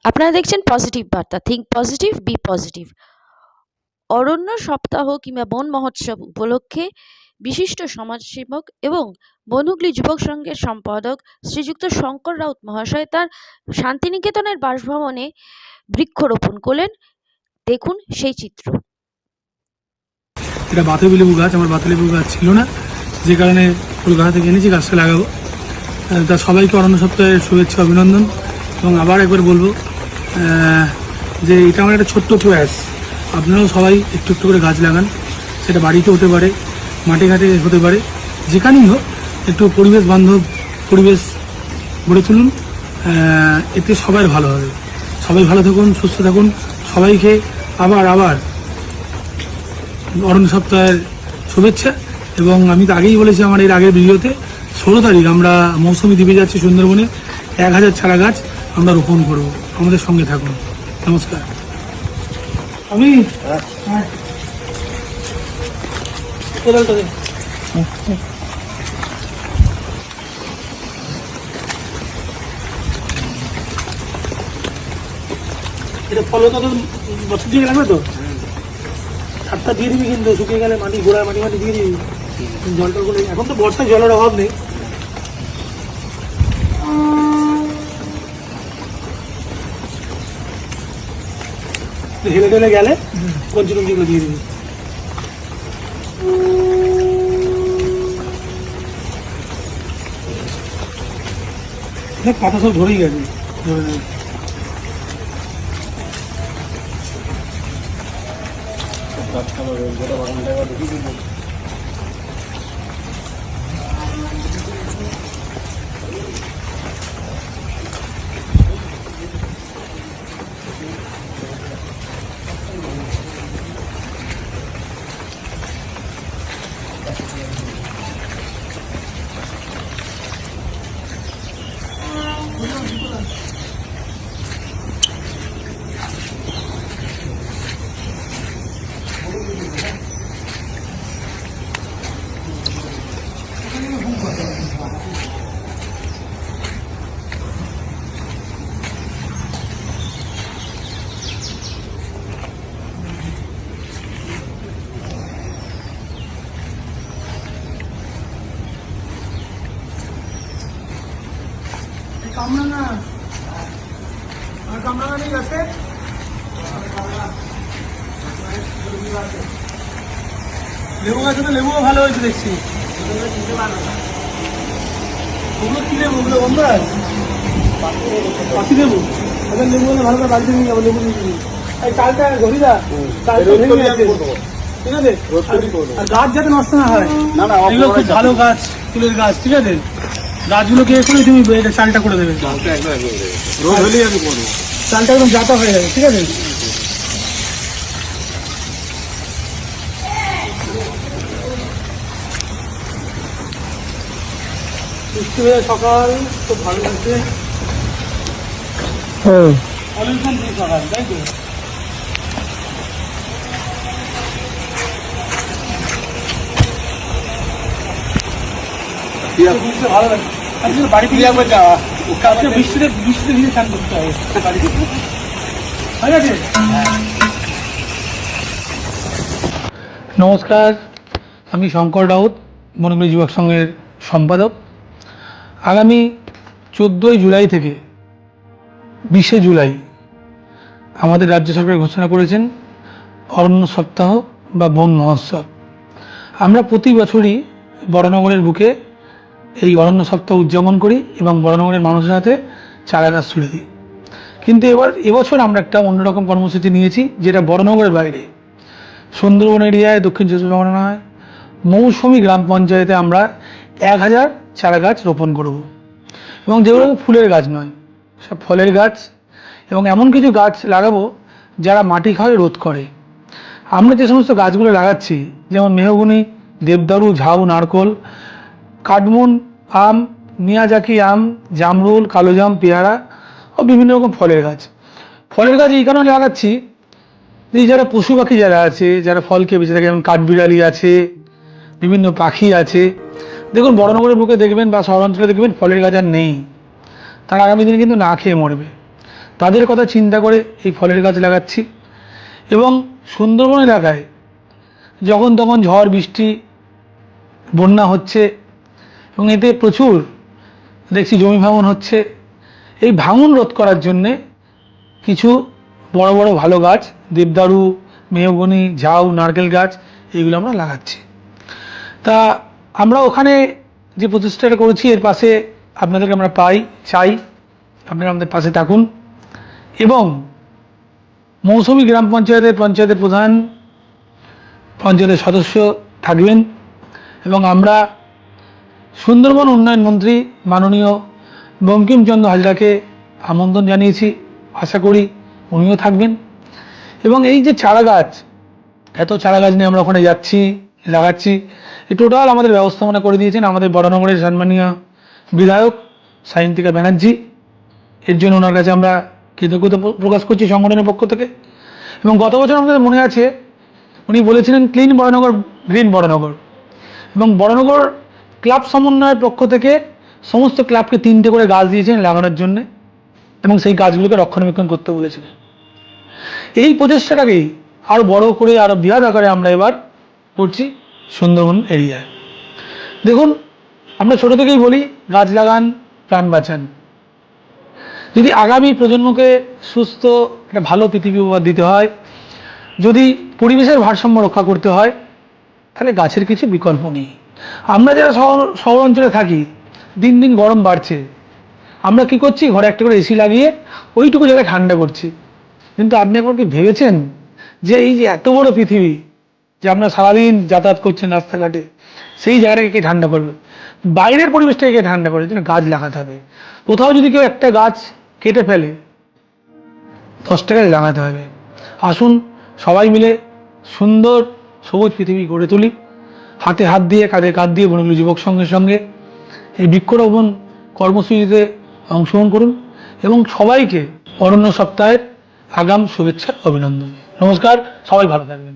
আপনারা দেখছেন পজিটিভ বার্তা, থিঙ্ক পজিটিভ, বি পজিটিভ। অরণ্য সপ্তাহ কিংবা বন মহোৎসব উপলক্ষে বিশিষ্ট সমাজসেবক এবং বনহুগলি যুবক সংঘের সম্পাদক শ্রীযুক্ত শঙ্কর রাউত মহাশয় তার শান্তিনিকেতনের বাসভবনে বৃক্ষরোপণ করলেন। দেখুন সেই চিত্র। এটা বাতাবি লেবু গাছ, আমার বাতাবি লেবু গাছ ছিল না, যে কারণে কলকাতা থেকে এনেছি, গাছটা লাগাবো। তা সবাইকে অরণ্য সপ্তাহের শুভেচ্ছা, অভিনন্দন। এবং আবার একবার বলবো যে এটা আমার একটা ছোট্ট প্রয়াস, আপনারাও সবাই একটু একটু করে গাছ লাগান। সেটা বাড়িতে হতে পারে, মাঠে ঘাটে হতে পারে, যেখানেই হোক একটু পরিবেশ বান্ধব পরিবেশ গড়ে তুলুন। এতে সবাই ভালো হবে। সবাই ভালো থাকুন, সুস্থ থাকুন। সবাইকে আবার আবার অরণ্য সপ্তাহের শুভেচ্ছা। এবং আমি তো আগেই বলেছি আমার এর আগের ভিডিওতে, 16 তারিখ আমরা মৌসুমী দ্বীপে যাচ্ছি সুন্দরবনে। 1000 চারা গাছ আমরা রোপণ করব। আমাদের সঙ্গে থাকুন। নমস্কার। আমি এটা ফলো তো বছর দিয়ে লাগবে তো, সারটা দিয়ে দিবি, কিন্তু শুকিয়ে গেলে মাটি গোড়ায় মাটি মাটি দিয়ে দিবি। জলটা করে এখন তো বর্ষায় জলের অভাব নেই। হেলে টেলে গেলে কঞ্চি টঞ্চিগুলো দিয়ে দিবি। পাতা সব ধরেই গেছে। কামরাঙা আর কামরাঙা নেই গাছে। লেবু গাছে তো লেবুও ভালো হয়েছে দেখছি। ওগুলো কি লেবু? ওগুলো বন্ধ আছে, পাখি লেবু। আচ্ছা, লেবু হলে ভালো করে বাড়িতে নিয়ে যাবো। লেবু নিয়ে যাবি। এই চালটা ঘড়িদা, চালটা ভেঙে গেছে, ঠিক আছে? আর গাছ যাতে নষ্ট না হয়, এগুলো খুব ভালো গাছ, ফুলের গাছ, ঠিক আছে? গাছগুলোকে এখনই তুমি এটা চালটা করে দেবে। রোদ হলেই আমি করবো, চালটা একদম জাতা হয়ে যাবে, ঠিক আছে? বৃষ্টি হয়ে সকাল খুব ভালো লাগছে। সকাল তাই তো। ভালো লাগছে। বাড়িতে বৃষ্টিতে বৃষ্টিতে ভিজে স্নান করতে হবে বাড়িতে, ঠিক আছে? নমস্কার, আমি শঙ্কর রাউত, বনহুগলি যুবক সংঘের সম্পাদক। আগামী 14ই জুলাই থেকে 20শে জুলাই আমাদের রাজ্য সরকার ঘোষণা করেছেন অরণ্য সপ্তাহ বা বন মহোৎসব। আমরা প্রতি বছরই বরানগরের বুকে এই অরণ্য সপ্তাহ উদযাপন করি এবং বরানগরের মানুষের হাতে চারা গাছ তুলে দিই। কিন্তু এবছর আমরা একটা অন্যরকম কর্মসূচি নিয়েছি, যেটা বরানগরের বাইরে সুন্দরবন এরিয়ায়, দক্ষিণ চব্বিশ পরগনায় মৌসুমী গ্রাম পঞ্চায়েতে আমরা 1000 চারা গাছ রোপণ করব। এবং যেগুলো ফুলের গাছ নয়, সব ফলের গাছ, এবং এমন কিছু গাছ লাগাবো যারা মাটি ক্ষয় রোধ করে। আমরা যে সমস্ত গাছগুলো লাগাচ্ছি, যেমন মেহগনি, দেবদারু, ঝাউ, নারকোল, কাঠমুন, আম, মিয়াজাকি আম, জামরুল, কালোজাম, পেয়ারা ও বিভিন্ন রকম ফলের গাছ। ফলের গাছ এই কারণে লাগাচ্ছি, এই যারা পশু পাখি যারা আছে, যারা ফল খেয়ে বেঁচে থাকে, যেমন কাঠবিড়ালি আছে, বিভিন্ন পাখি আছে। দেখুন, বরানগরের বুকে দেখবেন বা শহরাঞ্চলে দেখবেন ফলের গাছ আর নেই, তারা আগামী দিনে কিন্তু না খেয়ে মরবে। তাদের কথা চিন্তা করে এই ফলের গাছ লাগাচ্ছি। এবং সুন্দরবন এলাকায় যখন তখন ঝড় বৃষ্টি বন্যা হচ্ছে এবং এতে প্রচুর দেখছি জমি ভাঙন হচ্ছে। এই ভাঙন রোধ করার জন্যে কিছু বড় বড় ভালো গাছ, দেবদারু, মেহগনি, ঝাউ, নারকেল গাছ, এগুলো আমরা লাগাচ্ছি। তা আমরা ওখানে যে প্রচেষ্টাটা করেছি এর পাশে আপনাদেরকে আমরা চাই আপনারা আমাদের পাশে থাকুন। এবং মৌসুমী গ্রাম পঞ্চায়েতের প্রধান, পঞ্চায়েতের সদস্য থাকবেন এবং আমরা সুন্দরবন উন্নয়ন মন্ত্রী মাননীয় বঙ্কিমচন্দ্র হাজরাকে আমন্ত্রণ জানিয়েছি, আশা করি উনিও থাকবেন। এবং এই যে চারা গাছ, এত চারা গাছ নিয়ে আমরা ওখানে যাচ্ছি, লাগাচ্ছি, এই টোটাল আমাদের ব্যবস্থাপনা করে দিয়েছেন আমাদের বরানগরের সম্মানীয় বিধায়ক সায়ন্তিকা ব্যানার্জি। এর জন্য ওনার কাছে আমরা কৃতজ্ঞতা প্রকাশ করছি সংগঠনের পক্ষ থেকে। এবং গত বছর আমাদের মনে আছে উনি বলেছিলেন ক্লিন বরানগর, গ্রিন বরানগর, এবং বরানগর ক্লাব সমন্বয়ের পক্ষ থেকে সমস্ত ক্লাবকে 3টে করে গাছ দিয়েছেন লাগানোর জন্যে এবং সেই গাছগুলোকে রক্ষণাবেক্ষণ করতে বলেছিলেন। এই প্রচেষ্টাটাকেই আরও বড় করে, আরও বৃহৎ আকারে আমরা এবার করছি সুন্দরবন এরিয়ায়। দেখুন, আমরা ছোটো থেকেই বলি গাছ লাগান, প্রাণ বাঁচান। যদি আগামী প্রজন্মকে সুস্থ একটা ভালো পৃথিবী উপহার দিতে হয়, যদি পরিবেশের ভারসাম্য রক্ষা করতে হয়, তাহলে গাছের কিছু বিকল্প নেই। আমরা যারা শহর অঞ্চলে থাকি, দিন দিন গরম বাড়ছে, আমরা কি করছি, ঘরে একটা করে এসি লাগিয়ে ওইটুকু জায়গায় ঠান্ডা করছি। কিন্তু আপনি একবার কি ভেবেছেন যে এই যে এত বড় পৃথিবী, যে আমরা সারাদিন যাতায়াত করছেন রাস্তাঘাটে, সেই জায়গাটাকে কে ঠান্ডা করবে? বাইরের পরিবেশটাকে কে ঠান্ডা করবে? জন্য গাছ লাগাতে হবে। কোথাও যদি কেউ একটা গাছ কেটে ফেলে, 10টা গাছ লাগাতে হবে। আসুন সবাই মিলে সুন্দর সবুজ পৃথিবী গড়ে তুলি, হাতে হাত দিয়ে, কাঁধে কাঁধ দিয়ে বনগুলি যুবক সংঘের সঙ্গে এই বৃক্ষরোপণ কর্মসূচিতে অংশগ্রহণ করুন এবং সবাইকে অরণ্য সপ্তাহের আগাম শুভেচ্ছা, অভিনন্দন। নমস্কার, সবাই ভালো থাকবেন।